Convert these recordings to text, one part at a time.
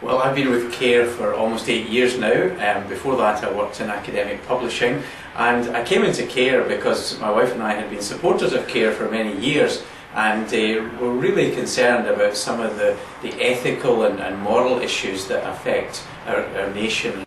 Well, I've been with CARE for almost 8 years now. Before that I worked in academic publishing, and I came into CARE because my wife and I had been supporters of CARE for many years, and were really concerned about some of the ethical and moral issues that affect our nation.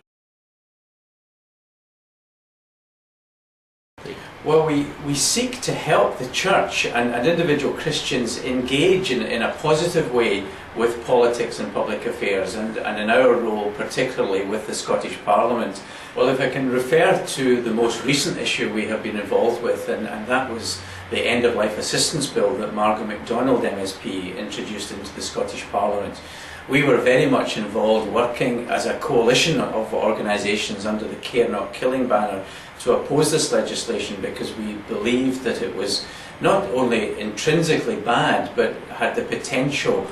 Well, we seek to help the church and individual Christians engage in a positive way with politics and public affairs, and in our role particularly with the Scottish Parliament. Well, if I can refer to the most recent issue we have been involved with, and that was the End of Life Assistance Bill that Margaret MacDonald MSP introduced into the Scottish Parliament. We were very much involved working as a coalition of organisations under the Care Not Killing banner to oppose this legislation, because we believed that it was not only intrinsically bad but had the potential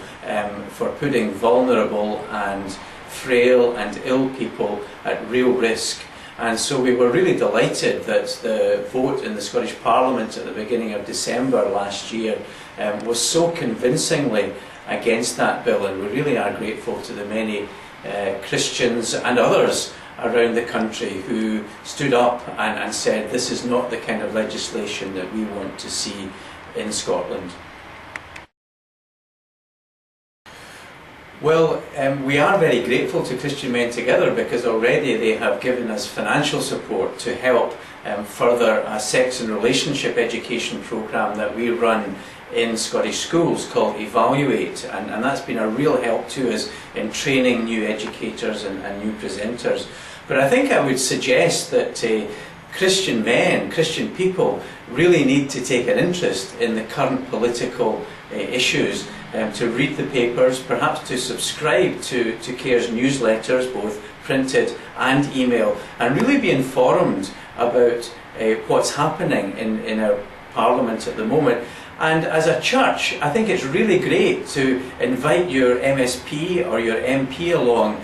for putting vulnerable and frail and ill people at real risk. And so we were really delighted that the vote in the Scottish Parliament at the beginning of December last year was so convincingly against that bill, and we really are grateful to the many Christians and others around the country who stood up and said this is not the kind of legislation that we want to see in Scotland. Well, we are very grateful to Christian Men Together, because already they have given us financial support to help further a sex and relationship education programme that we run in Scottish schools called Evaluate, and that's been a real help to us in training new educators and new presenters. But I think I would suggest that Christian men, Christian people, really need to take an interest in the current political issues, to read the papers, perhaps to subscribe to CARE's newsletters, both printed and email, and really be informed about what's happening in our Parliament at the moment. And as a church, I think it's really great to invite your MSP or your MP along,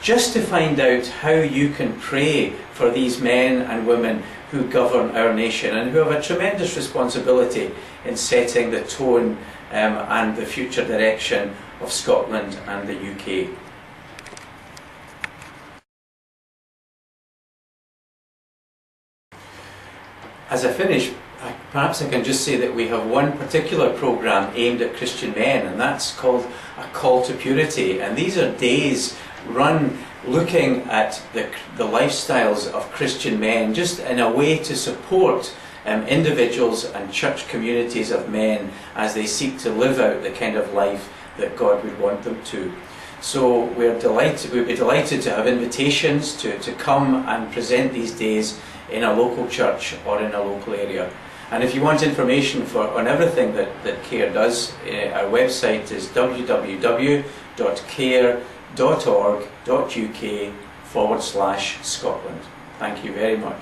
just to find out how you can pray for these men and women who govern our nation and who have a tremendous responsibility in setting the tone and the future direction of Scotland and the UK. As I finish, perhaps I can just say that we have one particular programme aimed at Christian men, and that's called A Call to Purity. And these are days run looking at the lifestyles of Christian men, just in a way to support individuals and church communities of men as they seek to live out the kind of life that God would want them to. So we'd be delighted to have invitations to come and present these days in a local church or in a local area. And if you want information on everything that CARE does, our website is www.care.org.uk/Scotland. Thank you very much.